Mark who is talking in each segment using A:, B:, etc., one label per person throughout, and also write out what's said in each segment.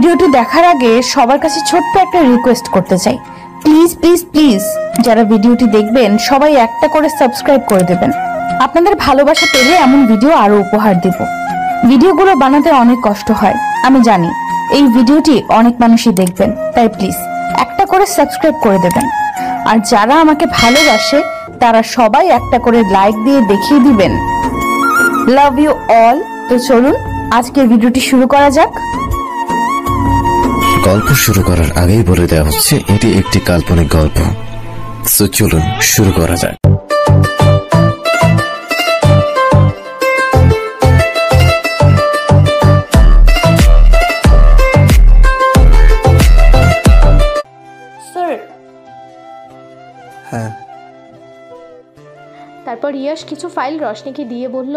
A: ভিডিওটি দেখার আগে সবার কাছে ছোট্ট একটা রিকোয়েস্ট করতে চাই, প্লিজ প্লিজ প্লিজ যারা ভিডিওটি দেখবেন সবাই একটা করে সাবস্ক্রাইব করে দেবেন। আপনাদের ভালোবাসা পেলে এমন ভিডিও আরো উপহার দেব। ভিডিওগুলো বানাতে অনেক কষ্ট হয় আমি জানি, এই ভিডিওটি অনেক মানুষই দেখবেন, তাই প্লিজ একটা করে সাবস্ক্রাইব করে দেবেন। আর যারা আমাকে ভালোবাসে তারা সবাই একটা করে লাইক দিয়ে দেখিয়ে দিবেন লাভ ইউ অল। তো চলুন আজকের ভিডিওটি শুরু করা যাক।
B: গল্প শুরু করার আগেই বলে দেওয়া হচ্ছে এটি একটি কাল্পনিক গল্প। তো চলুন শুরু করা যাক।
C: হ্যাঁ।
D: তারপর ইয়াশ কিছু ফাইল রশনিকে দিয়ে বলল,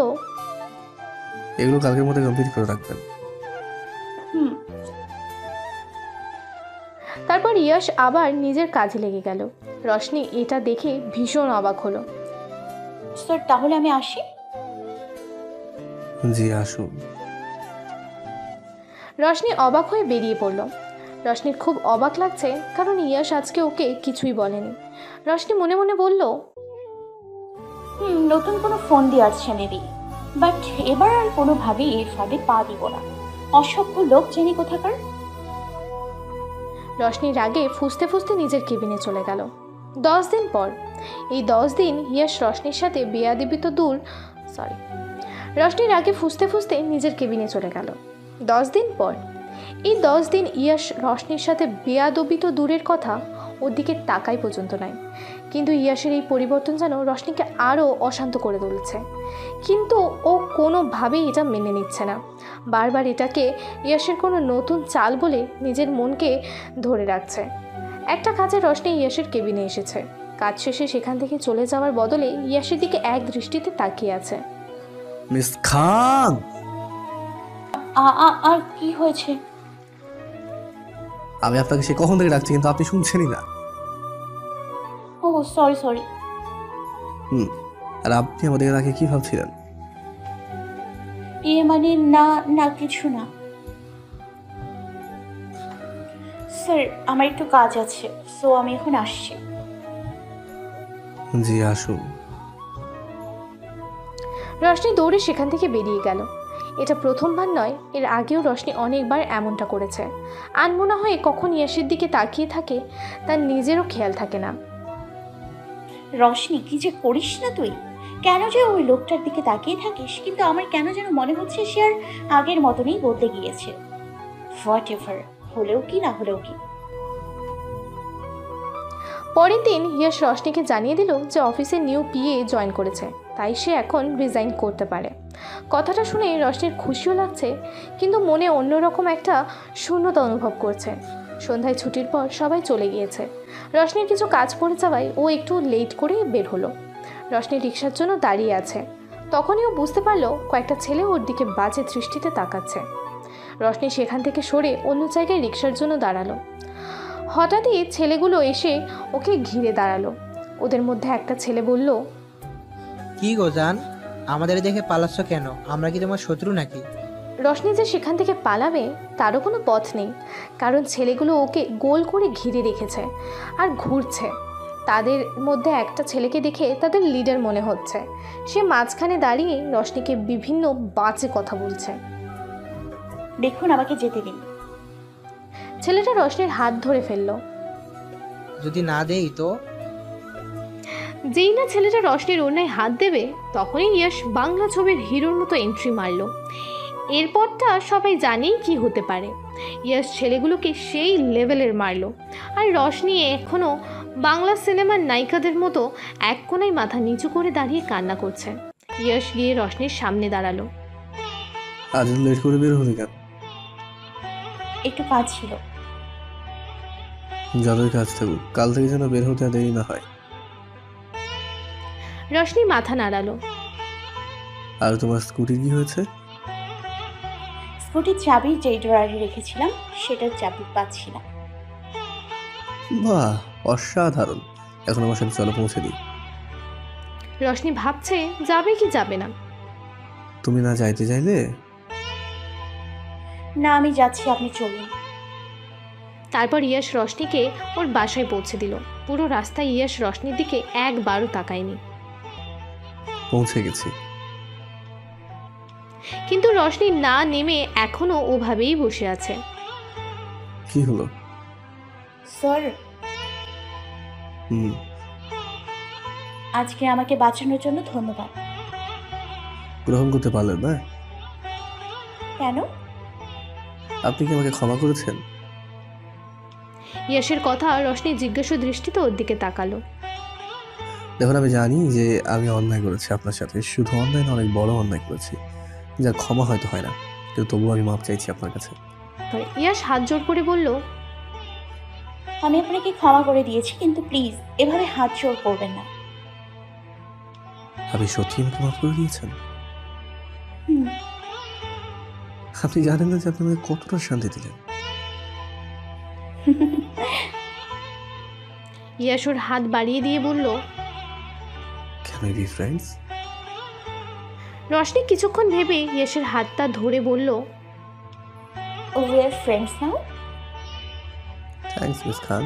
C: এগুলো কালকের মধ্যে কমপ্লিট করে রাখবেন।
D: তারপর ইয়াশ আবার নিজের কাজে লেগে গেল। রশনি এটা দেখে ভীষণ অবাক হলো।
E: স্যার তাহলে আমি আসি?
C: জি আসুন।
D: রশনি অবাক হয়ে বেরিয়ে পড়ল। রশনির খুব অবাক লাগছে কারণ ইয়াশ আজকে ওকে কিছুই বলেনি। রশনি মনে মনে বলল,
E: নতুন কোনো ফোন দিয়ে আসছে মেবি, বাট এবার আর কোনোভাবেই এর ফাঁদে পা দিব না। অসভ্য লোক জানি কোথাকার।
D: রশনি রাগে ফুঁসতে ফুঁসতে নিজের কেবিনে চলে গেল। 10 দিন পর। এই 10 দিন ইয়াশ রশনির সাথে বেয়াদবি তো দূর, রশনির রাগে ফুঁসতে ফুঁসতে নিজের কেবিনে চলে গেল। 10 দিন পর। এই 10 দিন ইয়াশ রশনির সাথে বেয়াদবি তো দূরের কথা, ওর দিকে তাকাই পর্যন্ত নাই। কিন্তু ইয়াশের এই পরিবর্তন যেন রশনিকে আরও অশান্ত করে তুলছে। কিন্তু ও কোনোভাবেই এটা মেনে নিচ্ছে না। বারবার এটাকে ইয়াশের কোনো নতুন চাল বলে নিজের মনকে ধরে রাখছে। একটা কাজে রশনি ইয়াশের কেবিনে এসেছে। কাজ শেষে সেখান থেকে চলে যাওয়ার বদলে ইয়াশের দিকে এক দৃষ্টিতে তাকিয়ে আছে।
C: মিস খান,
E: আর কি হয়েছে?
C: আমি আপনাকে সে কখন থেকে ডাকছি কিন্তু আপনি শুনছেনই না।
E: ও সরি।
C: আর আপনি আমাদের আগে কি ভাবছিলেন?
E: মানে না কিছু না স্যার, আমার একটু কাজ আছে, সো আমি এখন আসছি।
C: জি আসুন।
D: রশনি দৌড়ে সেখান থেকে বেরিয়ে গেল। এটা প্রথমবার নয়, এর আগেও রশনি অনেকবার এমনটা করেছে। আনমনা হয়ে কখন ইয়াশের দিকে তাকিয়ে থাকে তার নিজেরও খেয়াল থাকে না।
E: রশনি কি যে করিস না তুই, কেন যে ওই লোকটার দিকে তাকিয়ে থাকিস? কিন্তু আমার কেন যেন মনে হচ্ছে সে আর আগের মতনই বদলে গিয়েছে। হোয়াট এভার, হলেও কি না হলেও কি।
D: পরের দিন ইয়াশ রশনিকে জানিয়ে দিল যে অফিসে নিউ পিএ জয়েন করেছে, তাই সে এখন রিজাইন করতে পারে। কথাটা শুনে রশনির খুশিও লাগছে, কিন্তু মনে অন্যরকম একটা শূন্যতা অনুভব করছে। সন্ধ্যায় ছুটির পর সবাই চলে গিয়েছে। রশনির কিছু কাজ পড়ে যাওয়ায় ও একটু লেট করে বের হলো। রশনি রিক্সার জন্য দাঁড়িয়ে আছে। তখনই ও বুঝতে পারলো কয়েকটা ছেলে ওর দিকে বাজে দৃষ্টিতে তাকাচ্ছে। রশনি সেখান থেকে সরে অন্য জায়গায় রিক্সার জন্য দাঁড়ালো। হঠাৎই ছেলেগুলো এসে ওকে ঘিরে দাঁড়ালো। ওদের মধ্যে একটা ছেলে বলল,
F: কি গো জান, আমাদের দেখে পালাচ্ছ কেন? আমরা কি তোমার শত্রু নাকি?
D: রশনি যে সেখান থেকে পালাবে তারও কোনো পথ নেই, কারণ ছেলেগুলো ওকে গোল করে ঘিরে রেখেছে আর ঘুরছে। তাদের মধ্যে একটা ছেলেকে দেখে তাদের লিডার মনে হচ্ছে। সে মাঝখানে দাঁড়িয়ে রশনিকে বিভিন্ন বাজে কথা বলছে।
E: দেখুন, আমাকে যেতে দিন।
D: ছেলেটা রশনির হাত ধরে ফেলল।
F: যদি না দেই তো?
D: যেই না ছেলেটা রশনির ওড়নায় হাত দেবে তখনই ইয়াশ বাংলা ছবির হিরোর মতো এন্ট্রি মারল। এরপরটা সবাই জানেই কি হতে পারে। ইয়াশ ছেলেগুলোকে সেই লেভেলের মারল, আর রশনি এখনও বাংলা সিনেমার নায়িকাদের মতো এক কোণায় মাথা নিচু করে দাঁড়িয়ে কান্না করছে। ইয়াশ গিয়ে রশনির সামনে দাঁড়ালো।
C: আজ লেট করে বের হলে কেন?
E: একটু কাজ ছিল।
C: যতই কাজ থাকুক কাল থেকে যেন বের হতে দেরি না হয়।
D: রশনি মাথা নাড়ালো।
C: আর তোমার স্কুটি কি হয়েছে?
E: স্কুটির চাবি যেই ড্রয়ারে রেখেছিলাম সেটার চাবি পাচ্ছি না।
C: বাহ, অসাধারণ। এখন আমার সাথে চলো, পৌঁছে দিই।
D: রশনি ভাবছে যাবে কি যাবে না।
C: তুমি না যাইতে চাইলে?
E: না, আমি যাচ্ছি, আপনি চলুন।
D: তারপর ইয়াশ রশনিকে ওর বাসায় পৌঁছে দিল। পুরো রাস্তায় ইয়াশ রশনির দিকে একবারও তাকায়নি।
C: পৌঁছে গেছি।
D: কিন্তু রশনি না নেমে এখনো ওভাবেই বসে আছে।
C: কি হলো?
E: স্যার,
C: হুম,
E: আজকে আমাকে বাঁচানোর জন্য ধন্যবাদ।
C: গ্রহণ করতে পারলেন না?
E: কেন?
C: আপনি কি আমাকে ক্ষমা করেছেন?
D: ইয়াশের কথা রশনি জিজ্ঞাসা দৃষ্টিতে ওর দিকে তাকালো।
C: দেখুন, আমি জানি যে আমি অন্যায় করেছি আপনার সাথে, শুধু অন্যায় না, অনেক বড় অন্যায় করেছি, যার ক্ষমা হয়তো হয় না, কিন্তু তবুও আমি মাপ চাইছি আপনার কাছে।
D: ইয়াশ হাত জোড় করে বলল,
E: আমি আপনাকে ক্ষমা করে দিয়েছি, কিন্তু প্লিজ এভাবে হাত জোড় করবেন না।
C: আপনি সত্যি আমাকে মাফ করে দিয়েছেন?
E: হুম,
C: আপনি জানেন না যে আপনি আমাকে কতটা শান্তি দিলেন।
D: ইয়াশ ওর হাত বাড়িয়ে দিয়ে বলল,
C: can we be friends?
D: Roshni কিছুক্ষণ ভেবে ইয়াশের হাতটা ধরে বলল,
E: we are friends now.
C: Thanks Miss Khan.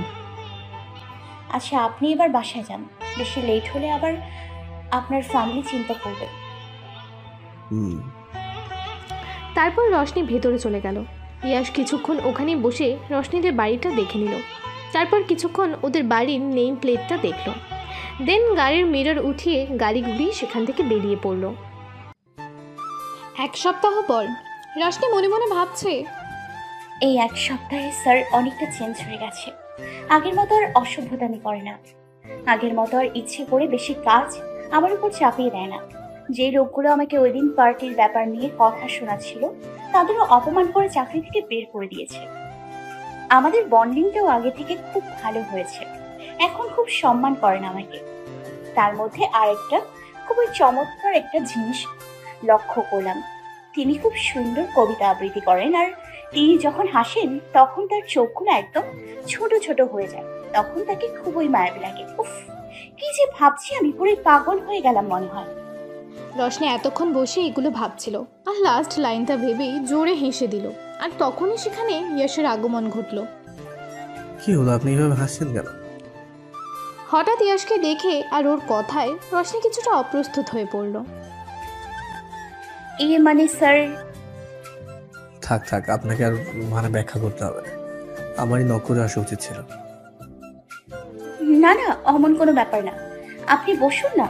E: আচ্ছা, আপনি এবার বাসায় যান, বেশি লেট হলে আবার আপনার ফ্যামিলি চিন্তা করবে।
C: হুম,
D: তারপর রশনি ভেতরে চলে গেল। ইয়াশ কিছুক্ষণ ওখানে বসে রশনিদের বাড়িটা দেখে নিল। তারপর কিছুক্ষণ ওদের বাড়ির নেম প্লেটটা দেখলো। দেন গাড়ির মিরর উঠিয়ে গাড়ি ঘুরিয়ে সেখান থেকে বেরিয়ে পড়ল। এক সপ্তাহ পর রশনি মনে মনে ভাবছে,
E: এই এক সপ্তাহে স্যার অনেকটা চেঞ্জ হয়ে গেছে। আগের মতো আর অসভ্যতামি করে না, আগের মতো আর ইচ্ছে করে বেশি কাজ আমার উপর চাপিয়ে দেয় না। যে লোকগুলো আমাকে ওই দিন পার্টির ব্যাপার নিয়ে কথা শোনাচ্ছিল, তাদেরও অপমান করে চাকরি থেকে বের করে দিয়েছে। আমাদের বন্ডিংটাও আগে থেকে খুব ভালো হয়েছে, এখন খুব সম্মান করেন আমাকে। তার মধ্যে আরেকটা খুবই চমৎকার একটা জিনিস লক্ষ্য করলাম, তিনি খুব সুন্দর কবিতা আবৃত্তি করেন, আর তিনি যখন হাসেন তখন তার চোখগুলো একদম ছোট ছোট হয়ে যায়, তখন তাকে খুবই মায়াবী লাগে। উফ, কি যে ভাবছি, আমি পুরো পাগল হয়ে গেলাম মনে হয়।
D: রশনি এতক্ষণ বসে এগুলো ভাবছিল, আর লাস্ট লাইনটা ভেবেই জোরে হেসে দিল। আর তখনই সেখানে ইয়াশের আগমন ঘটল।
C: কি হলো? আপনি এইভাবে হাসছেন কেন?
D: হঠাৎ ইয়াশকে দেখে আর ওর কথায় রশনি কিছুটা অপ্রস্তুত হয়ে পড়ল।
E: মানে স্যার,
C: থাক থাক, আপনাকে আর মানে ব্যাখ্যা করতে হবে না, আমারই নক করে আসা উচিত ছিল।
E: না না, অমন কোনো ব্যাপার না, আপনি বসুন না।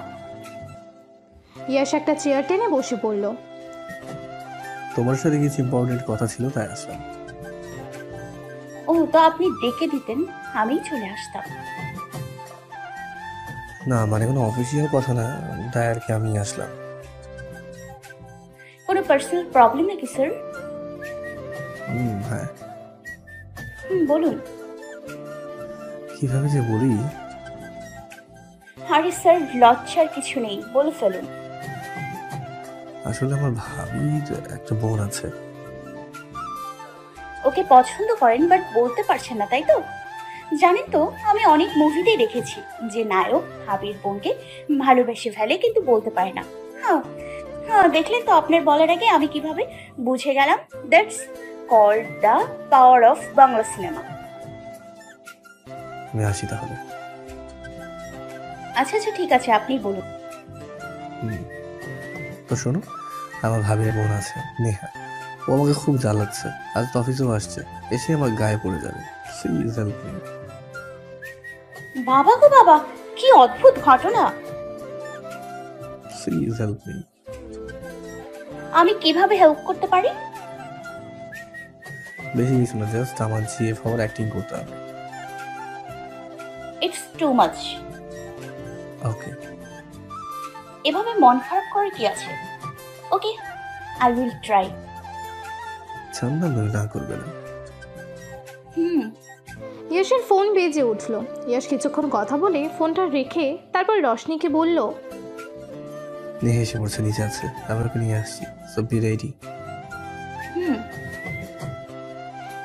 D: ইয়াশ একটা চেয়ার টেনে বসে পড়ল।
C: তোমার সাথে কিছু ইম্পর্টেন্ট কথা ছিল, তাই আসলাম।
E: ও, তো আপনি ডেকে দিতেন, আমিই চলে আসতাম।
C: না মানে কোনো অফিসিয়াল কথা না, তাই আর কি আমি আসলাম।
E: কোনো পার্সোনাল প্রবলেম নাকি স্যার?
C: হ্যাঁ।
E: বলুন।
C: কিভাবে যে বলি?
E: আরে স্যার, লজ্জার কিছু নেই, বলে ফেলুন।
C: আসলে আমার ভাবির একটা বোন আছে।
E: ওকে পছন্দ করেন, বাট বলতে পারছেন না, তাই তো? জানেন তো, আমি অনেক মুভিতেই দেখেছি যে নায়ক ভাবির বোনকে ভালোবেসে ফেলে কিন্তু বলতে পারে না। হ্যাঁ হ্যাঁ, দেখলেন তো আপনার বলার আগে আমি কিভাবে বুঝে গেলাম। That's called the power of Bangla cinema.
C: আমি আসি তাহলে।
E: আচ্ছা আচ্ছা, ঠিক আছে, আপনি বলুন।
C: তো শোনো, আমার ভাবির বোন আছে নেহা, ও আমাকে খুব জ্বালাচ্ছে, আজ তো অফিসেও আসছে, এসে আমার গায়ে পড়ে যাবে। Please help me.
E: বাবা গো বাবা, কি অদ্ভুত ঘটনা!
C: Please help me.
E: আমি কিভাবে হেল্প করতে পারি?
C: বেশি কিছু না, জাস্ট আমার জিএফ হওয়ার অ্যাক্টিং করতে হবে।
E: It's too much.
C: ওকে।
E: এভাবে মন খারাপ করে কি আছে? Okay, I will try.
C: চান না না করবে না?
D: ইয়াশের ফোন বেজে উঠল। ইয়াশ কিছুক্ষণ কথা বলে ফোনটা রেখে তারপর রশনিকে বলল,
C: নেহা এসে পড়ছে, নিচে আছে, আমি ওকে নিয়ে আসছি, সো বি রেডি।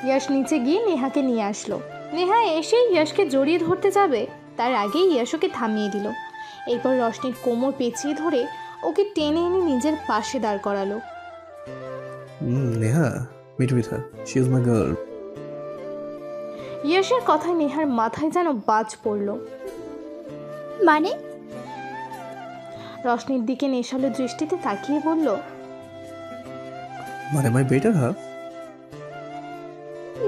D: ইয়াশ নিচে গিয়ে নেহাকে নিয়ে আসলো। নেহা এসেই ইয়াশকে জড়িয়ে ধরতে যাবে, তার আগেই ইয়াশ ওকে থামিয়ে দিল। এরপর রশনির কোমর পেঁচিয়ে ধরে ওকে টেনে এনে নিজের পাশে দাঁড় করালো।
C: Neha, meet with her, she is my girl.
D: ইয়াশের কথায় নেহার মাথায় যেন বাজ পড়ল।
G: মানে?
D: রশনির দিকে নেশালো দৃষ্টিতে তাকিয়ে বলল,
C: মানে মাই বেটার হাফ?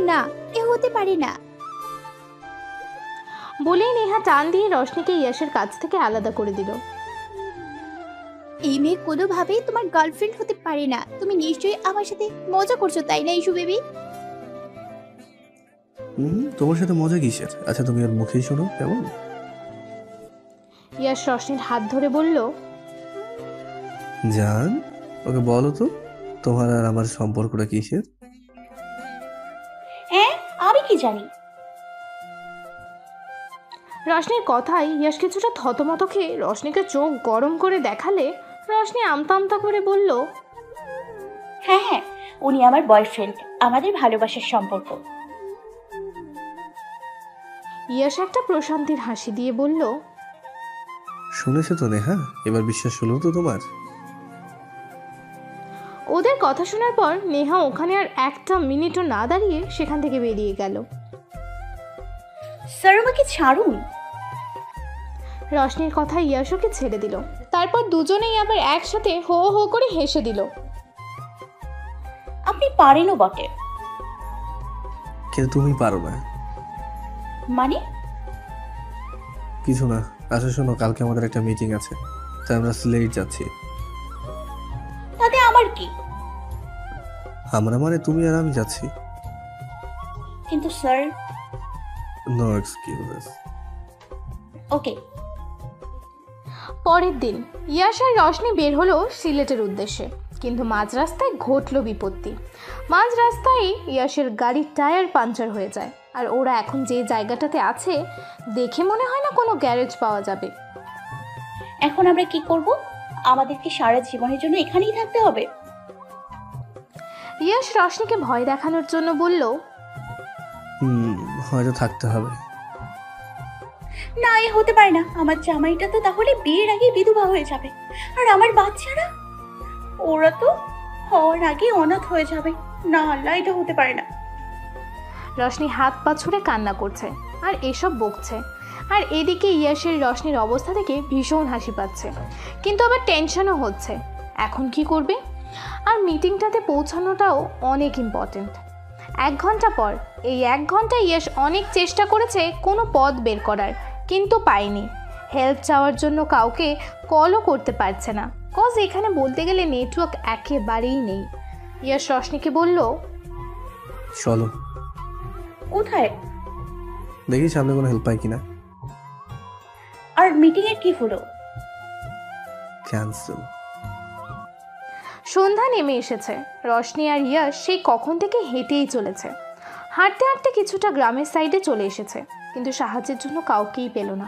G: না, এ হতে পারে না।
D: বলেই নেহা টান দিয়ে রশনিকে ইয়াশের কাছ থেকে আলাদা করে দিল।
G: এই মেয়ে কোনোভাবেই তোমার গার্লফ্রেন্ড হতে পারে না। তুমি নিশ্চয়ই আমার সাথে মজা করছো, তাই না ইস্যু বেবি?
C: তোমার সাথে মজা কিসের? আচ্ছা তুমি ওর মুখেই শোনো কেমন।
D: ইয়াশ রশনির হাত ধরে বলল,
C: জান ওকে বলো তো তোমার আর আমার সম্পর্কটা কিসের?
E: হ্যাঁ, আমি কি জানি?
D: রশনির কথায় ইয়াশ কিছুটা থতমত খেয়ে রশনিকে চোখ গরম করে দেখালে রশনি আমতা আমতা করে বলল,
E: হ্যাঁ হ্যাঁ, উনি আমার বয়ফ্রেন্ড, আমাদের ভালোবাসার সম্পর্ক।
D: ইয়াশ একটা প্রশান্তির হাসি দিয়ে বলল,
C: শুনেছো তো নেহা, এবার বিশ্বাস হলো তো তোমার?
D: ওদের কথা শোনার পর নেহা ওখানে আর একটা মিনিটও না দাঁড়িয়ে সেখান থেকে বেরিয়ে গেল।
E: স্যার আমাকে ছাড়ুন।
D: রশনির কথা ইয়াশকে ছেড়ে দিল। তারপর দুজনেই আবার একসাথে হো হো করে হেসে দিল।
E: আপনি পারেনও বটে।
C: কিন্তু তুমি পারো না।
E: মানে?
C: কিছু না। আচ্ছা শোনো, কালকে আমাদের একটা মিটিং আছে, তাই আমরা সিলেট যাচ্ছি।
E: তাতে আমার কি?
C: আমরা মানে তুমি আর আমি যাচ্ছি।
E: কিন্তু স্যার।
C: No excuses.
E: ওকে।
D: পরের দিন ইয়াশ আর রশনি বের হলো সিলেটের উদ্দেশ্যে, কিন্তু মাঝ রাস্তায় ঘটল বিপত্তি। মাঝ রাস্তায় ইয়াশের গাড়ির টায়ার পাঞ্চার হয়ে যায়, আর ওরা এখন যে জায়গাটাতে আছে দেখে মনে হয় না কোনো গ্যারেজ পাওয়া যাবে।
E: এখন আমরা কি করব? আমাদেরকে সারা জীবনের জন্য এখানেই থাকতে হবে?
D: ইয়াশ রশনিকে ভয় দেখানোর জন্য বলল,
C: হয়তো থাকতে হবে।
E: না, এ হতে পারে না। আমার জামাইটা তো তাহলে বিয়ের আগে বিধবা হয়ে যাবে, আর আমার বাচ্চারা, ওরা তো হওয়ার আগে অনাথ হয়ে যাবে। না আল্লাহ, এটা হতে পারে না।
D: রশনি হাত পা ছুঁড়ে কান্না করছে আর এসব বকছে, আর এদিকে ইয়াশের রশনির অবস্থা থেকে ভীষণ হাসি পাচ্ছে, কিন্তু আবার টেনশনও হচ্ছে এখন কি করবে। আর মিটিংটাতে পৌঁছানোটাও অনেক ইম্পর্টেন্ট। 1 ঘন্টা পর, এই 1 ঘন্টায় ইয়াশ অনেক চেষ্টা করেছে কোনো পথ বের করার, কিন্তু পায়নি। হেল্প চাওয়ার জন্য কাউকে কলও করতে পারছে না, কজ এখানে বলতে গেলে নেটওয়ার্ক একেবারেই নেই। ইয়াশ রশনিকে বলল,
C: চলো।
E: কোথায়?
C: দেখি সামনে কোনো হেল্প পাই কিনা।
E: আর মিটিং এর কি হলো?
C: ক্যান্সেল।
D: সন্ধ্যা নেমে এসেছে। রশনি আর ইয়াশ সেই কখন থেকে হেঁটেই চলেছে। হাঁটতে হাঁটতে কিছুটা গ্রামের সাইডে চলে এসেছে, কিন্তু সাহায্যের জন্য কাউকেই পেল না।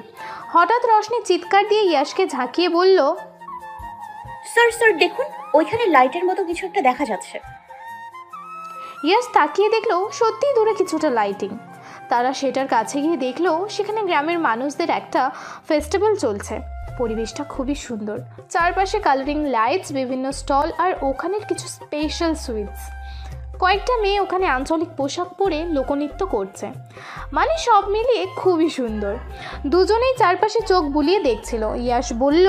D: হঠাৎ রশনি চিৎকার দিয়ে ইয়াশকে ঝাঁকিয়ে বলল,
E: স্যার স্যার দেখুন, ওইখানে লাইটের মতো কিছু একটা দেখা যাচ্ছে।
D: ইয়াশ তাকিয়ে দেখলো সত্যিই দূরে কিছুটা লাইটিং। তারা সেটার কাছে গিয়ে দেখলো সেখানে গ্রামের মানুষদের একটা ফেস্টিভ্যাল চলছে। পরিবেশটা খুবই সুন্দর, চারপাশে কালারিং লাইটস, বিভিন্ন স্টল, আর ওখানের কিছু স্পেশাল সুইটস। কয়েকটা মেয়ে ওখানে আঞ্চলিক পোশাক পরে লোকনৃত্য করছে। মানে সব মিলিয়ে খুবই সুন্দর। দুজনেই চারপাশে চোখ বুলিয়ে দেখছিল। ইয়াশ বলল,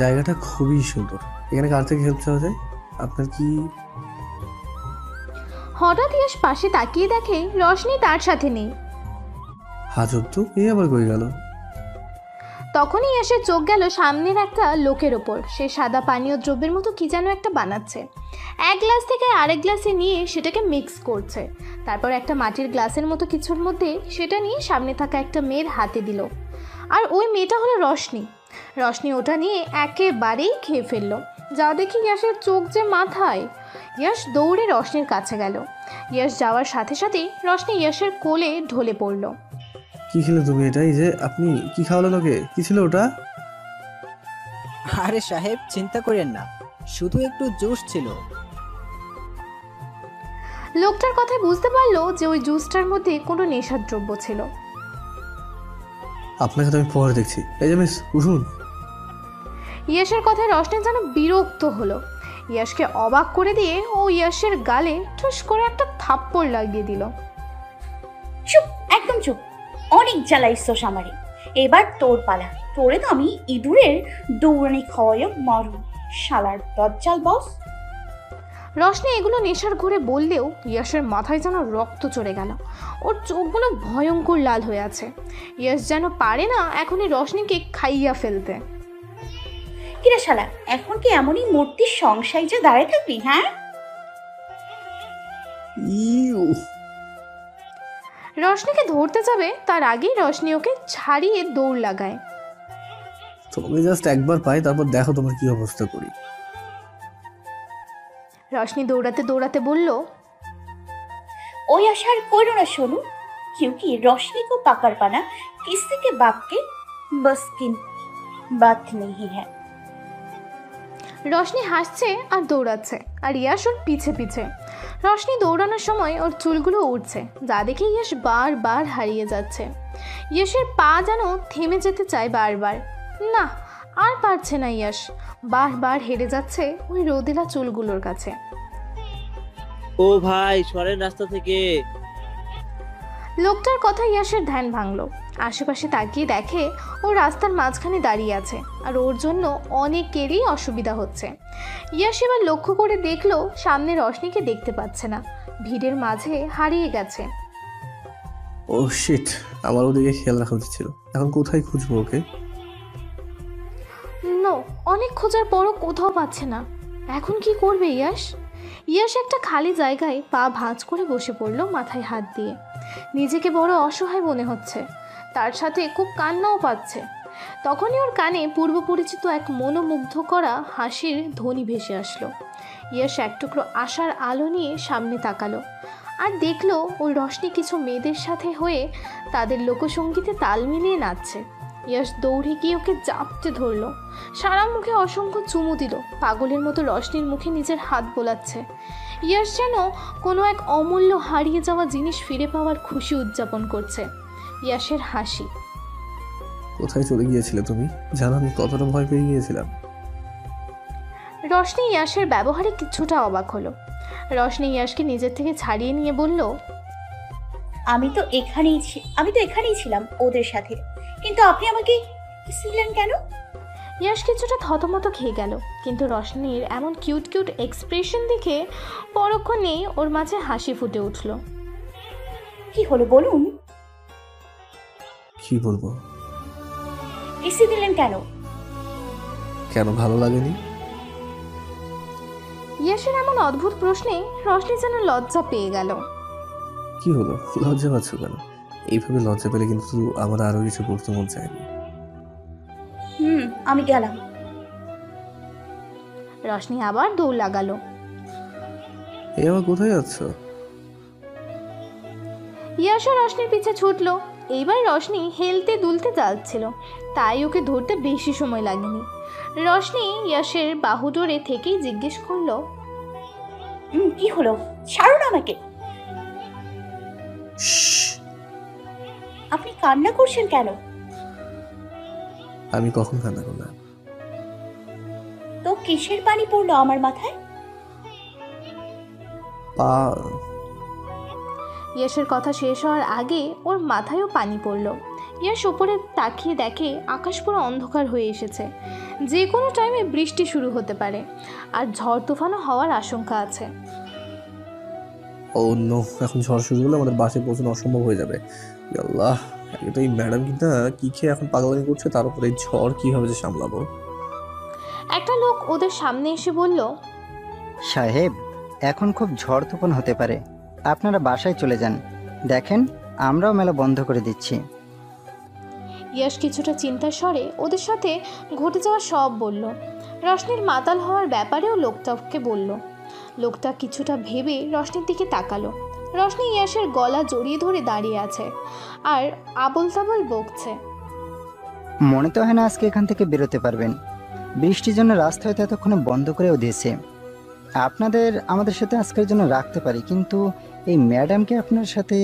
C: জায়গাটা খুবই সুন্দর, এখানে কার থেকে হেল্প চাওয়া যায়? আপনার কি?
D: হঠাৎ ইয়াশ পাশে তাকিয়ে দেখে রশনি তার সাথে নেই।
C: হাজব তো, এই আবার কই গেল?
D: তখনই ইয়াশের চোখ গেল সামনের একটা লোকের ওপর। সে সাদা পানীয় দ্রব্যের মতো কি যেন একটা বানাচ্ছে। এক গ্লাস থেকে আরেক গ্লাসে নিয়ে সেটাকে মিক্স করছে। তারপর একটা মাটির গ্লাসের মতো কিছুর মধ্যে সেটা নিয়ে সামনে থাকা একটা মেয়ের হাতে দিল, আর ওই মেয়েটা হলো রশনি। রশনি ওটা নিয়ে একেবারেই খেয়ে ফেললো। যা দেখি ইয়াশের চোখ যে মাথায়। ইয়াশ দৌড়ে রশনির কাছে গেল। ইয়াশ যাওয়ার সাথে সাথেই রশনি ইয়াশের কোলে ঢলে পড়ল।
C: কি খেলে তুমি? এটাই যে আপনি কি খাওয়ালেন ওকে? কি ছিল ওটা?
F: আরে সাহেব, চিন্তা করেন না, শুধু একটু জুস ছিল।
D: লোকটার কথায় বুঝতে পারলো যে ওই জুসটার মধ্যে কোনো নেশার দ্রব্য ছিল।
C: আপনাকে তো আমি পরে দেখছি। এই যে মিস, উঠুন।
D: ইয়াশের কথায় রশনি যেন বিরক্ত হলো। ইয়াশকে অবাক করে দিয়ে ও ইয়াশের গালে ঠুস করে একটা থাপ্পড় লাগিয়ে দিল।
E: অনেক জ্বালাইছস আমারে। এবার তোর পালা। তোরে তো আমি ইঁদুরের দৌড়ানি খাওয়াইও মরু, শালার দজ্জাল বস।
D: রশনি এগুলো নেশার ঘুরে বললেও ইয়াসের মাথায় যেন রক্ত চড়ে গেল। ওর চোখগুলো ভয়ঙ্কর লাল হয়ে আছে। ইয়াস যেন পারে না এখনই রশনিকে খাইয়া ফেলতে।
E: কিরা শালা, এখন কি এমনই মূর্তির সংসাই যে দাঁড়ায় থাকবি? হ্যাঁ,
C: ইউ,
D: রশনিকে ধরতে যাবে তার আগেই রশনি ওকে ছাড়িয়ে দৌড় লাগায়।
C: তুমি জাস্ট একবার পাই, তারপর দেখো তোমার কি অবস্থা করি।
D: রশনি দৌড়াতে দৌড়াতে বলল,
E: ওই আশার করো না সোনু, क्योंकि रोशनी को पकड़ पाना किसी के बाप के बस की बात नहीं है।
D: রশনি হাসছে আর দৌড়াচ্ছে, আর ইয়াস ওর পিছে পিছে। রশনি দৌড়ানোর সময় ওর চুলগুলো উঠছে, যা দেখে ইয়াস বারবার হারিয়ে যাচ্ছে। ইয়াসের পা যেন থেমে যেতে চায় বারবার। না, আর পারছে না ইয়াস, বারবার হেরে যাচ্ছে ওই রোদেলা চুলগুলোর কাছে।
H: ও ভাই, সরেন রাস্তা থেকে।
D: লোকটার কথা ইয়াসের ধ্যান ভাঙলো। আশেপাশে তাকিয়ে দেখে ও রাস্তার মাঝখানে দাঁড়িয়ে আছে, আর ওর জন্য অনেকেরই অসুবিধা হচ্ছে। ইয়াস এবার লক্ষ্য করে দেখলো সামনে রশনিকে দেখতে পাচ্ছে না, ভিড়ের মাঝে হারিয়ে গেছে।
C: ও শিট, আমার ওদিকে খেয়াল রাখা উচিত ছিল। এখন কোথায় খুঁজবো ওকে?
D: নো, অনেক খোঁজার পরও কোথাও পাচ্ছে না। এখন কি করবে ইয়াস? ইয়াস একটা খালি জায়গায় পা ভাঁজ করে বসে পড়লো, মাথায় হাত দিয়ে। নিজেকে বড় অসহায় মনে হচ্ছে, তার সাথে খুব কান্নাও পাচ্ছে। তখনই ওর কানে পূর্ব পরিচিত এক মনোমুগ্ধ করা হাসির ধ্বনি ভেসে আসলো। ইয়াস এক টুকরো আশার আলো নিয়ে সামনে তাকালো, আর দেখলো ওই রশনি কিছু মেয়েদের সাথে হয়ে তাদের লোকসঙ্গীতে তাল মিলিয়ে নাচছে। ইয়াস দৌড়ে গিয়ে ওকে জাপটে ধরলো, সারা মুখে অসংখ্য চুমু দিল, পাগলের মতো রশনির মুখে নিজের হাত বোলাচ্ছে। ইয়াস যেন কোনো এক অমূল্য হারিয়ে যাওয়া জিনিস ফিরে পাওয়ার খুশি উদযাপন করছে। ইয়াসের হাসি।
C: কোথায় চলে গিয়েছিলে তুমি? জানো আমি কতটা ভয় পেয়ে গিয়েছিলাম।
D: রশনি ইয়াসের ব্যবহারে কিছুটা অবাক হলো। রশনি ইয়াসকে নিজের থেকে ছাড়িয়ে নিয়ে বলল,
E: আমি তো এখানেই ছিলাম ওদের সাথে, কিন্তু আপনি আমাকে ছিলেন কেন?
D: ইয়াস কিছুটা থতমত খেয়ে গেল, কিন্তু রশনির এমন কিউট কিউট এক্সপ্রেশন দেখে পরক্ষণেই ওর মাঝে হাসি ফুটে উঠল।
E: কি হলো বলুন?
C: কি বলবো?
E: কিসি দিলেন কেন?
C: কেন, ভালো লাগেনি?
D: ইয়াসের এমন অদ্ভুত প্রশ্নে রশনি যেন লজ্জা পেয়ে গেল।
C: কি হলো, লজ্জা পাচ্ছ কেন? এইভাবে লজ্জা পেলে কিন্তু আমার আরো কিছু করতে মন চায়নি।
E: আমি গেলাম।
D: রশনি আবার দৌড় লাগালো।
C: এই আবার কোথায় যাচ্ছ?
D: ইয়াসও রশনির পিছে ছুটলো। এইবার রশনি হেলতে দুলতে যাচ্ছিল, তাই ওকে ধরতে বেশি সময় লাগেনি। রশনি ইয়াসের বাহু ডোরে থেকেই জিজ্ঞেস করলো,
E: কি হলো? ছাড়ুন আমাকে। আপনি কান্না করছেন কেন?
C: আমি কখন কান্না করলাম?
E: তো কিসের পানি পড়লো আমার মাথায়?
C: পা।
D: ইয়াসের কথা শেষ হওয়ার আগে ওর মাথায়ও পানি পড়ল। ইয়াস ওপরে তাকিয়ে দেখে আকাশ পুরো অন্ধকার হয়ে এসেছে, যে কোনো টাইমে বৃষ্টি শুরু হতে পারে, আর ঝড় তুফানও হওয়ার আশঙ্কা আছে।
C: ও নো, এখন ঝড় শুরু হলে আমাদের বাসে পৌঁছানো অসম্ভব হয়ে যাবে। আল্লাহ, এটা এই ম্যাডাম কিন্তু কি খেয়ে এখন পাগলামি করছে, তার উপরে এই ঝড় কিভাবে যে সামলাবো।
D: একটা লোক ওদের সামনে এসে বলল,
I: সাহেব, এখন খুব ঝড় তুফান হতে পারে, আপনারা বাসায় চলে যান। দেখেন, আমরাও মেলা বন্ধ করে দিচ্ছি।
D: ইয়াস কিছুটা চিন্তার স্বরে ওদের সাথে ঘটে যাওয়া সব বলল। রশনির মাতাল হওয়ার ব্যাপারেও লোকটাকে বলল। লোকটা কিছুটা ভেবে রশনির দিকে তাকালো। রশনি ইয়াসের গলা জড়িয়ে ধরে দাঁড়িয়ে আছে আর আবল তাবল বকছে।
I: মনে তো হয় না আজকে এখান থেকে বেরোতে পারবেন। বৃষ্টির জন্য রাস্তা হয়তো এতক্ষণে বন্ধ করেও দিয়েছে। আপনাদের আমাদের সাথে আজকের জন্য রাখতে পারি, কিন্তু এই ম্যাডামকে আপনার সাথে।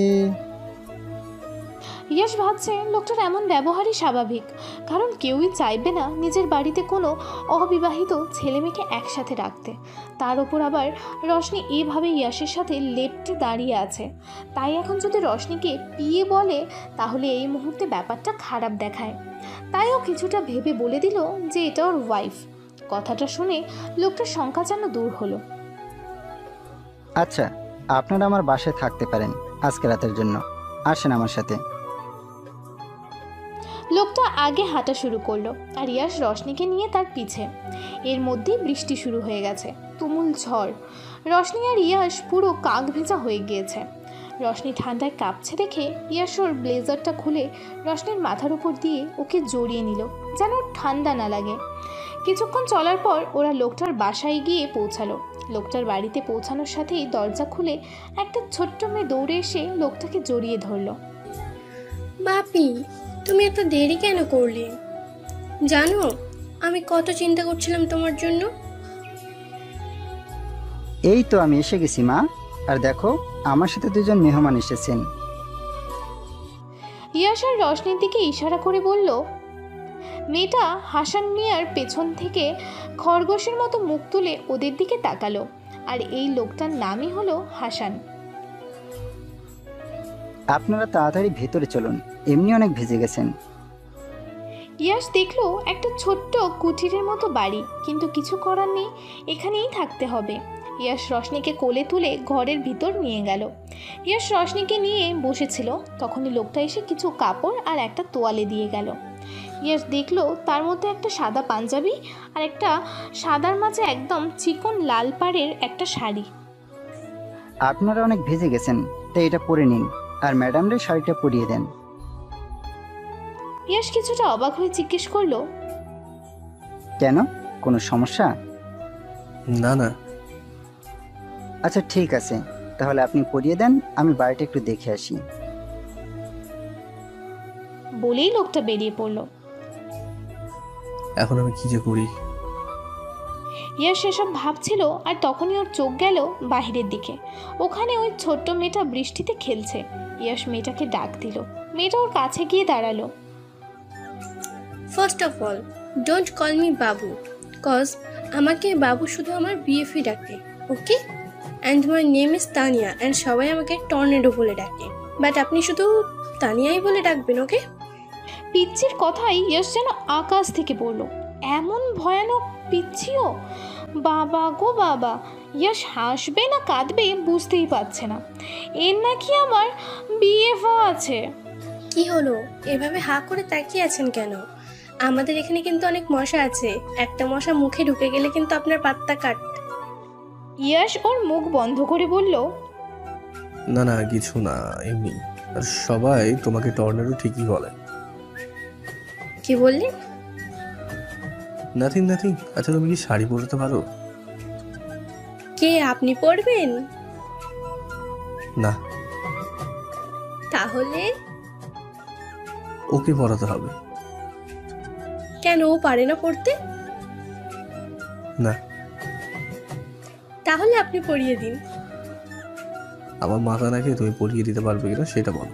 D: ইয়াশ ভাবছে লোকটার এমন ব্যবহারই স্বাভাবিক, কারণ কেউই চাইবে না নিজের বাড়িতে কোনো অবিবাহিত ছেলে মেয়েকে একসাথে রাখতে। তার ওপর আবার রশনি এইভাবে ইয়াশের সাথে লেপ্টে দাঁড়িয়ে আছে, তাই এখন যদি রশনিকে পিয়ে বলে তাহলে এই মুহূর্তে ব্যাপারটা খারাপ দেখায়। তাই ও কিছুটা ভেবে বলে দিল যে এটা ওর ওয়াইফ। কথাটা শুনে লোকটার শঙ্কা যেন দূর হলো।
I: আচ্ছা, আপনারা আমার বাসায় থাকতে পারেন আজকে রাতের জন্য, আসেন আমার সাথে।
D: লোকটা আগে হাঁটা শুরু করলো আর ইয়াশ রশনিকে নিয়ে তার পিছে। এর মধ্যেই বৃষ্টি শুরু হয়ে গেছে, তুমুল ঝড়। রশনি আর ইয়াশ পুরো কাক ভেজা হয়ে গিয়েছে। রশনি ঠান্ডায় কাঁপছে দেখে ইয়াশ ওর ব্লেজারটা খুলে রশনির মাথার উপর দিয়ে ওকে জড়িয়ে নিল যেন ঠান্ডা না লাগে। কিছুক্ষণ চলার পর ওরা লোকটার বাসায় গিয়ে পৌঁছালো। লোকটার বাড়িতে পৌঁছানোর সাথেই দরজা খুলে একটা ছোট্ট মেয়ে দৌড়ে এসে লোকটাকে জড়িয়ে ধরলো।
J: বাপি, তুমি এত দেরি কেন করলে? জানো আমি কত চিন্তা করছিলাম তোমার জন্য।
I: এই তো আমি এসে গেছি মা, আর দেখো আমার সাথে দুজন মেহমান এসেছেন।
D: ইয়াশ আর রশনির দিকে ইশারা করে বলল। মেয়েটা হাসান মিয়ার পেছন থেকে খরগোশের মতো মুখ তুলে ওদের দিকে তাকালো, আর এই লোকটার নামই হলো হাসান।
I: আপনারা তাড়াতাড়ি ভেতরে চলুন, এমনি অনেক ভিজে গেছেন।
D: ইয়াশ দেখলো একটা ছোট্ট কুঠিরের মতো বাড়ি, কিন্তু কিছু করার নেই, এখানেই থাকতে হবে। ইয়াশ রশনিকে কোলে তুলে ঘরের ভিতর নিয়ে গেল। ইয়াশ রশনিকে নিয়ে বসেছিল, তখনই লোকটা এসে কিছু কাপড় আর একটা তোয়ালে দিয়ে গেল। ইয়াশ দেখলো তার মধ্যে একটা সাদা পাঞ্জাবি আর একটা সাদার মাঝে একদম চিকন লাল পাড়ের একটা শাড়ি।
I: আপনারা অনেক ভিজে গেছেন, তাই এটা পরে নিন, আর ম্যাডামরে শাড়িটা পরিয়ে দেন।
D: ইয়াশ কিছুটা অবাক হয়ে জিজ্ঞেস করলো,
I: কেন, কোনো সমস্যা?
C: না না।
I: আচ্ছা ঠিক আছে, তাহলে আপনি পরিয়ে দেন, আমি বাড়িটা একটু দেখে আসি।
D: বলেই লোকটা বেরিয়ে পড়লো।
C: এখন আমি কি যে করি।
D: ইয়াশ সেসব ভাবছিল, আর তখনই ওর চোখ গেল বাহিরের দিকে। ওখানে ওই ছোট্ট মেয়েটা বৃষ্টিতে খেলছে। ইয়াশ মেয়েটাকে ডাক দিল। মেয়েটা ওর কাছে গিয়ে দাঁড়ালো।
J: First of all, don't call me babu, cause আমাকে বাবু শুধু আমার বিএফই ডাকে, okay? And my name is Tania, and সবাই আমাকে টর্নেডো বলে ডাকে, বাট আপনি শুধু তানিয়াই বলে ডাকবেন, ওকে?
D: পিচ্চির কথাই ইয়াশ যেন আকাশ থেকে পড়লো। এমন ভয়ানক পিচ্ছিও? বাবা গো বাবা! ইয়াশ হাসবে না কাঁদবে বুঝতেই পারছে না। এর নাকি আমার বিএফও আছে।
J: কি হলো, এভাবে হা করে তাকিয়ে আছেন কেন? আমাদের এখানে কিন্তু অনেক মশা আছে, একটা মশা মুখে ঢুকে গেলে কিন্তু আপনার পাত্তা কাট।
D: ইয়াশ ওর মুখ বন্ধ করে বলল,
C: না না, কিছু না, এমনি। আর সবাই তোমাকে টর্নেডো ঠিকই বলে।
J: কি বললেন?
C: Nothing nothing. আচ্ছা, তুমি কি শাড়ি পরতে পারো?
J: কে, আপনি পরবেন?
C: না।
J: তাহলে
C: ওকে পরাতে হবে।
J: কেন, ও পারে না পড়তে?
C: না।
J: তাহলে আপনি পরিয়ে দিন।
C: আমার মাথা নাকি তুমি পরিয়ে দিতে পারবে কিনা সেটা বলো।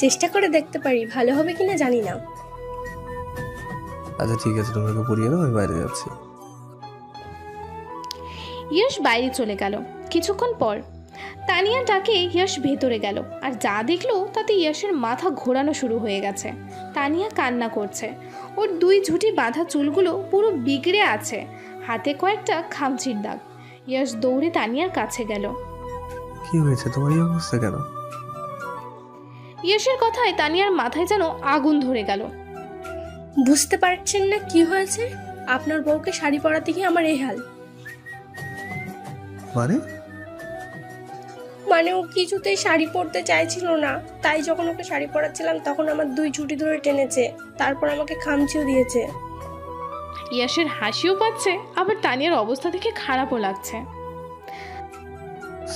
J: চেষ্টা করে দেখতে পারি, ভালো হবে কিনা জানি না।
C: আচ্ছা ঠিক আছে, তুমি ওকে পরিয়ে দাও, আমি বাইরে যাচ্ছি।
D: ইয়াশ বাইরে চলে গেল। কিছুক্ষণ পর তানিয়া ডাকে ইয়াশ ভেতরে গেল, আর যা দেখলো তাতে ইয়াশের মাথা ঘোরানো শুরু হয়ে গেছে। তানিয়া কান্না করছে। ওর দুই ঝুঁটি বাঁধা চুলগুলো পুরো বিগড়ে আছে, হাতে কয়েকটা খামচির দাগ। ইয়াশ দৌড়ে তানিয়ার কাছে গেল।
C: কি হয়েছে, তোমার এই অবস্থা কেন?
D: ইয়াশের কথায় তানিয়ার মাথায় যেন আগুন ধরে গেল।
J: বুঝতে পারছেন না কি হয়েছে? আপনার বউকে শাড়ি পরাতে গিয়ে আমার এই হাল। মানে ও কিছুতেই শাড়ি পরতে চাইছিল না, তাই যখন ওকে শাড়ি পরাচ্ছিলাম তখন আমার দুই ঝুঁটি ধরে টেনেছে, তারপর আমাকে খামচিও দিয়েছে।
D: ইয়াশের হাসিও পাচ্ছে, আবার তানিয়ার অবস্থা দেখে খারাপও লাগছে।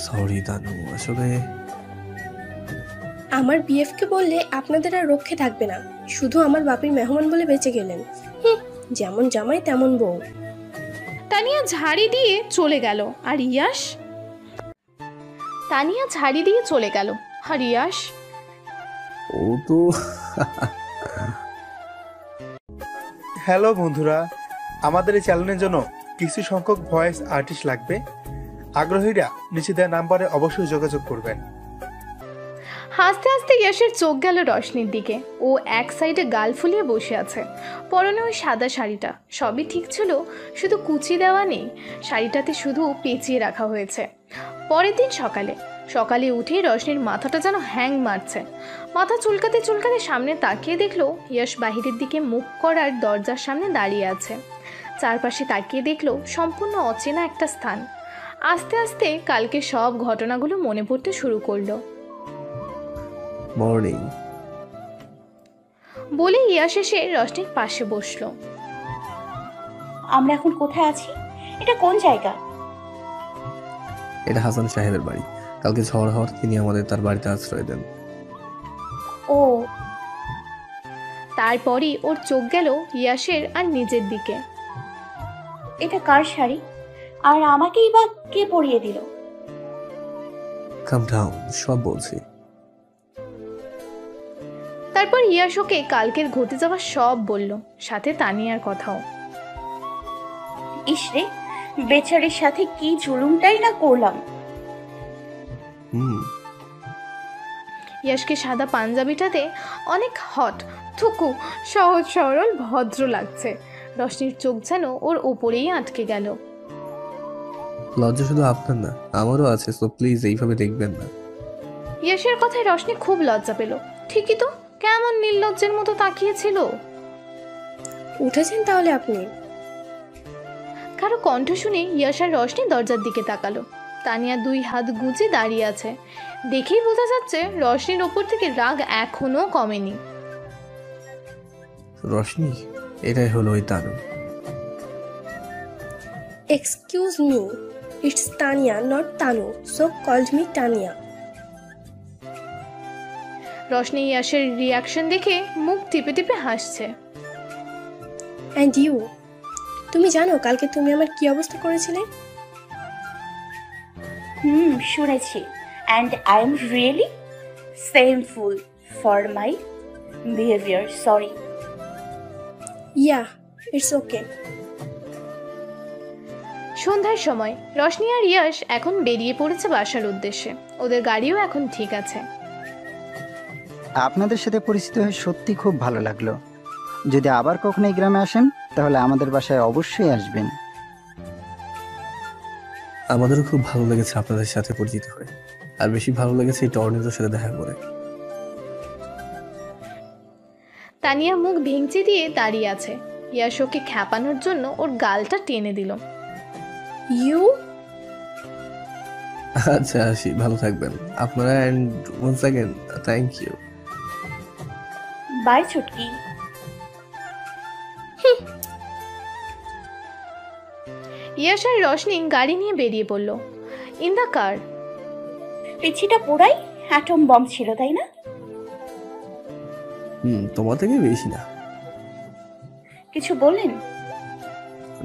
C: সরি তানু, আসলে
J: আমার বিএফকে বললে আপনাদের আর রক্ষে থাকবে না, শুধু আমার বাপির মেহমান বলে বেঁচে গেলেন। যেমন জামাই তেমন বউ।
D: তানিয়া ঝাড়ি দিয়ে চলে গেল, আর ইয়াশ
C: ও তো
K: হ্যালো বন্ধুরা, আমাদের এই চ্যানেলের জন্য কিছু সংখ্যক ভয়েস আর্টিস্ট লাগবে। আগ্রহীরা নিচে দেওয়া নাম্বারে অবশ্যই যোগাযোগ করবেন।
D: হাসতে হাসতে ইয়াশের চোখ গেল রশনির দিকে। ও এক সাইডে গাল ফুলিয়ে বসে আছে, পরনে ওই সাদা শাড়িটা। সবই ঠিক ছিল, শুধু কুচি দেওয়া নেই, শাড়িটাতে শুধু পেঁচিয়ে রাখা হয়েছে। পরের দিন সকালে উঠে রশনির মাথাটা যেন হ্যাং মারছে। মাথা চুলকাতে চুলকাতে সামনে তাকিয়ে দেখলো ইয়াশ বাহিরের দিকে মুখ করার দরজার সামনে দাঁড়িয়ে আছে। চারপাশে তাকিয়ে দেখলো সম্পূর্ণ অচেনা একটা স্থান। আস্তে আস্তে কালকে সব ঘটনাগুলো মনে পড়তে শুরু করলো।
C: মর্নিং
D: বলে ইয়াশ এসে রশনির পাশে বসলো।
E: আমরা এখন কোথায় আছি? এটা কোন জায়গা?
C: এটা হাসান সাহেবের বাড়ি। কালকে ঝড় হওয়ার তিনি আমাদের তার বাড়িতে আশ্রয় দেন।
E: ও,
D: তারপরই ওর চোখ গেল ইয়াশের আর নিজের দিকে।
E: এটা কার শাড়ি? আর আমাকেই বা কে পরিয়ে দিল?
C: কাম ডাউন, সব বলছি।
D: তারপর ইয়াশ ওকে কালকের ঘটে যাওয়া সব বলল, সাথে তানিয়ার কথাও।
E: ইসরে, বেচারির সাথে কি জুলুমটাই না করলাম।
D: ইয়াশকে সাদা পাঞ্জাবিটাতে অনেক হট, থুকু, সহজ সরল, ভদ্র লাগছে। রশনির চোখ যেন ওর ওপরেই আটকে গেল।
C: লজ্জা শুধু আপনার না, আমারও আছে, সো প্লিজ এইভাবে দেখবেন না।
D: ইয়াশের কথায় রশনি খুব লজ্জা পেল। ঠিকই তো, কেমন নির্লজ্জের মতো তাকিয়েছিল।
J: উঠেছেন তাহলে আপনি?
D: কারো কণ্ঠ শুনে ইয়াশ আর রশনি দরজার দিকে তাকালো। তানিয়া দুই হাত গুজে দাঁড়িয়ে আছে। দেখেই বোঝা যাচ্ছে রশনির ওপর থেকে রাগ এখনো কমেনি।
C: রশনি, এটাই হলো ওই Tanu.
J: Excuse me, it's Tania not Tanu, so called me Tania.
D: Roshni ইয়াশের রিয়াকশন দেখে মুখ টিপে টিপে হাসছে।
J: অ্যান্ড ইউ, তুমি জানো কালকে তুমি আমার কি অবস্থা করেছিলে?
E: শুনেছি। And I am really সেমফুল for my behaviour, sorry.
J: Yeah, it's okay.
D: সন্ধ্যার সময় রশনি আর ইয়াশ এখন বেরিয়ে পড়েছে বাসার উদ্দেশ্যে। ওদের গাড়িও এখন ঠিক আছে।
I: আপনাদের সাথে পরিচিত হয়ে সত্যি খুব ভালো লাগলো। যদি আবার কখনো এই গ্রামে আসেন তাহলে আমাদের বাসায় অবশ্যই আসবেন।
C: আমাদেরও খুব ভালো লেগেছে আপনাদের সাথে পরিচিত হয়ে, আর বেশি ভালো লেগেছে এই টর্নেডোর সাথে দেখা করে।
D: তানিয়া মুখ ভেঙচি দিয়ে দাঁড়িয়ে আছে। ইয়াশ ওকে খ্যাপানোর জন্য ওর গালটা টেনে দিল।
J: ইউ?
C: আচ্ছা, আসি, ভালো থাকবেন আপনারা। And once again thank you.
E: Bye Chutki.
D: Yash আর রশনি গাড়ি নিয়ে বেরিয়ে পড়ল। In the car.
E: পিছিটা পুরাই অ্যাটম বম ছিল, তাই না?
C: তোমার থেকে বেশি না।
E: কিছু বললেন?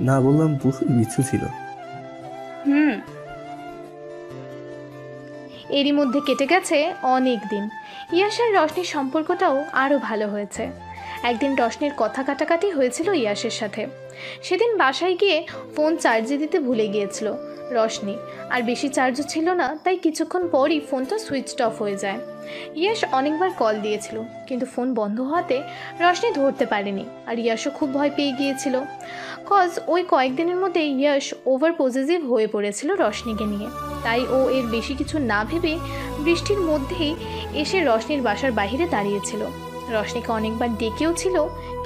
C: না, বললাম প্রচুর বিচ্ছু ছিল।
D: এরই মধ্যে কেটে গেছে অনেক দিন। ইয়াশ আর রশনির সম্পর্কটাও আরও ভালো হয়েছে। একদিন রশনির কথা কাটাকাটি হয়েছিল ইয়াশের সাথে। সেদিন বাসায় গিয়ে ফোন চার্জে দিতে ভুলে গিয়েছিল রশনি, আর বেশি চার্জও ছিল না, তাই কিছুক্ষণ পরই ফোনটা সুইচড অফ হয়ে যায়। ইয়াশ অনেকবার কল দিয়েছিল, কিন্তু ফোন বন্ধ হওয়াতে রশনি ধরতে পারেনি, আর ইয়াশও খুব ভয় পেয়ে গিয়েছিল। কজ ওই কয়েকদিনের মধ্যে ইয়াশ ওভার পজেসিভ হয়ে পড়েছিল রশনিকে নিয়ে। তাই ও এর বেশি কিছু না ভেবে বৃষ্টির মধ্যেই এসে রশনির বাসার বাইরে দাঁড়িয়েছিল। রশনিকে অনেকবার ডেকেও ছিল,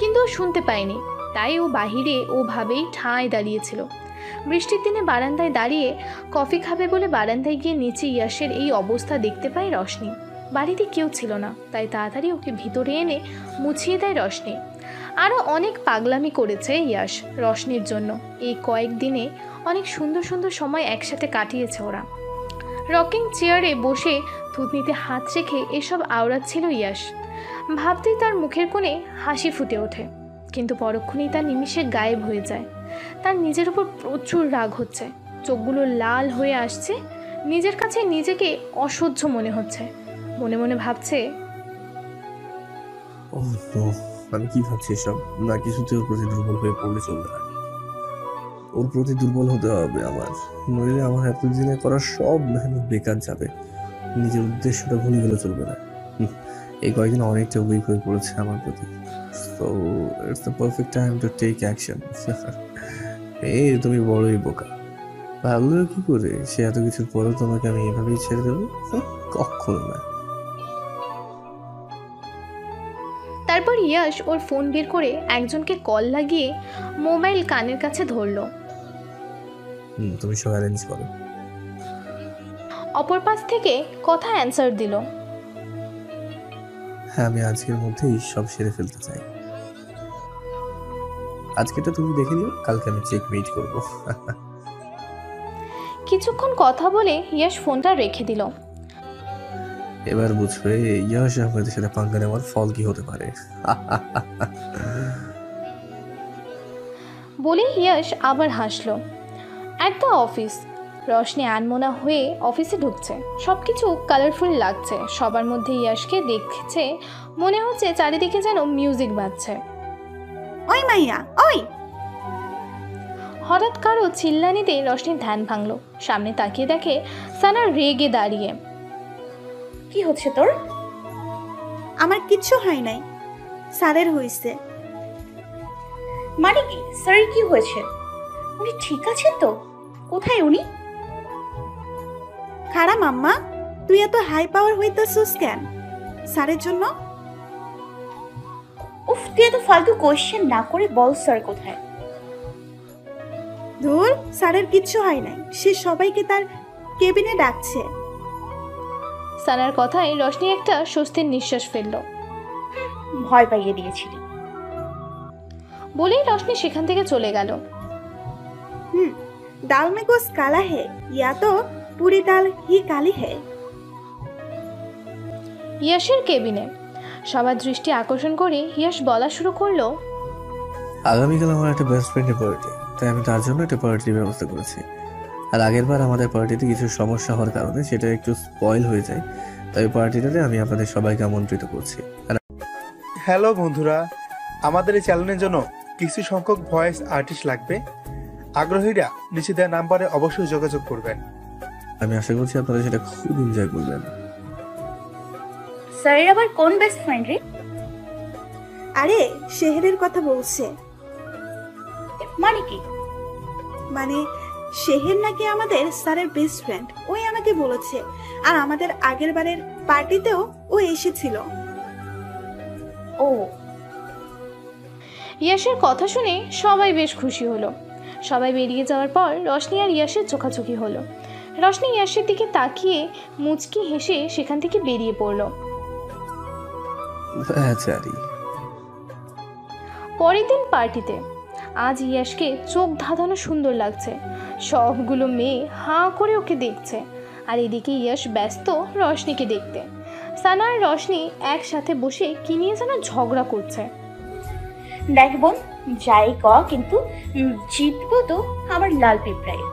D: কিন্তু ও শুনতে পায়নি, তাই ও বাহিরে ওভাবেই ঠাঁই দাঁড়িয়েছিল। বৃষ্টির দিনে বারান্দায় দাঁড়িয়ে কফি খাবে বলে বারান্দায় গিয়ে নিচে ইয়াশের এই অবস্থা দেখতে পায় রশনি। বাড়িতে কেউ ছিল না, তাই তাড়াতাড়ি ওকে ভিতরে এনে মুছিয়ে দেয় রশনি। আরও অনেক পাগলামি করেছে ইয়াশ রশনির জন্য। এই কয়েকদিনে অনেক সুন্দর সুন্দর সময় একসাথে কাটিয়েছে ওরা। রকিং চেয়ারে বসে থুতনিতে হাত রেখে এসব আওড়াচ্ছিল ইয়াশ। ভাবতেই তার মুখের কোণে হাসি ফুটে ওঠে, কিন্তু পরক্ষণেই তার নিমিষে গায়েব হয়ে যায়। তার নিজের উপর প্রচুর রাগ হচ্ছে, চোখগুলো লাল হয়ে আসছে, নিজের কাছে নিজেকে অসহ্য মনে হচ্ছে। মনে মনে ভাবছে,
C: ও নো, আমি কি ভাবছি এসব? না কিছুতে ওর প্রতি দুর্বল হয়ে পড়লে চলবে না, ওর প্রতি দুর্বল হতে হবে আমার, নইলে আমার এতদিনে করা সব মেহনত বেকার যাবে, নিজের উদ্দেশ্যটা ভুলে গেলে চলবে না। এই কয়েকদিন অনেকটা উইক হয়ে পড়েছে আমার প্রতি, so it's the perfect time to take action. এই তুমি বড়ই বোকা, ভাবলেও কি করে সে এত কিছুর পরেও তোমাকে আমি এভাবেই ছেড়ে দেবো? কখনো না।
D: তারপর ইয়াশ ওর ফোন বের করে একজনকে কল লাগিয়ে মোবাইল কানের কাছে ধরলো।
C: তুমি সব অ্যারেঞ্জ করো।
D: অপর পাশ থেকে কথা অ্যান্সার দিল।
C: হ্যাঁ, আমি আজকের মধ্যেই সব সেরে ফেলতে চাই। আজকেটা তুমি দেখে নিও, কালকে আমি চেক মিট করবো।
D: কিছুক্ষণ কথা বলে ইয়াশ ফোনটা রেখে দিল।
C: এবার বুঝবে ইয়াশ আহমেদের সাথে পাঙ্গা নেওয়ার ফল কি হতে পারে।
D: বলে ইয়াশ আবার হাসলো। একটা অফিস, রশনি আনমনা হয়ে অফিসে ঢুকছে। সবকিছু কালারফুল লাগছে, সবার মধ্যে ইয়াশকে দেখছে, মনে হচ্ছে চারিদিকে যেন মিউজিক বাজছে।
E: ওই মাইয়া ওই!
D: হঠাৎ কারো চিল্লানিতে রশনির ধ্যান ভাঙলো। সামনে তাকিয়ে দেখে সানা রেগে দাঁড়িয়ে।
E: কি হচ্ছে তোর? আমার কিচ্ছু হয় নাই, স্যারের হয়েছে। মানে কি স্যারের কি হয়েছে? উনি ঠিক আছেন তো? কোথায় উনি? খারাপ মাম্মা, তুই এত হাই পাওয়ার হইতেছিস কেন স্যারের জন্য? উফ, তুই এত ফালতু কোয়েশ্চেন না করে বল স্যার কোথায়। ধুর, স্যারের কিচ্ছু হয় নাই, সে সবাইকে তার কেবিনে ডাকছে।
D: সানার কথায় রশনি একটা স্বস্তির নিঃশ্বাস ফেলল।
E: ভয় পাইয়ে দিয়েছিলি
D: বলেই রশনি সেখান থেকে চলে গেল।
E: दाल में कुछ काला है या तो पूरी दाल ही काली है।
D: ইয়াশের কেবিনে সবার দৃষ্টি আকর্ষণ করে ইয়াশ বলা শুরু করলো।
C: আগামীকাল আমার একটা বেস্ট ফ্রেন্ডের পার্টি, তাই আমি তার জন্য একটা পার্টির ব্যবস্থা করেছি। আর আগের বার আমাদের পার্টিতে কিছু সমস্যা হওয়ার কারণে সেটা একটু স্পয়েল হয়ে যায়, তাই পার্টিটাতে আমি আপনাদের সবাইকে আমন্ত্রিত করছি।
K: হ্যালো বন্ধুরা, আমাদের এই চ্যানেলের জন্য কিছু সংখ্যক ভয়েস আর্টিস্ট লাগবে। আগ্রহীরা নিচে দেওয়া নাম্বারে অবশ্যই যোগাযোগ করবেন।
C: আমি আশা করছি আপনারা সেটা খুব এনজয় করবেন।
E: স্যারের আবার কোন বেস্ট ফ্রেন্ড রে? আরে শেহরের কথা বলছে। মানে কি? মানে শেহর নাকি আমাদের স্যারের বেস্ট ফ্রেন্ড, ওই আমাকে বলেছে। আর আমাদের আগের বারের পার্টিতেও ও এসেছিল। ও,
D: ইয়াশের কথা শুনে সবাই বেশ খুশি হলো। সবাই বেরিয়ে যাওয়ার পর রশনি আর ইয়াশের চোখাচোখি হলো। রশনি ইয়াশের দিকে তাকিয়ে মুচকি হেসে সেখান থেকে বেরিয়ে পড়ল। পরের দিন পার্টিতে আজ ইয়াশকে চোখ ধাঁধানো সুন্দর লাগছে। সবগুলো মেয়ে হাঁ করে ওকে দেখছে, আর এদিকে ইয়াশ ব্যস্ত রশনিকে দেখতে। সানা আর রশনি একসাথে বসে কি নিয়ে যেন ঝগড়া করছে।
E: দেখ বোন, যাই ক কিন্তু জিতবো তো আমার লাল পিঁপড়ায়।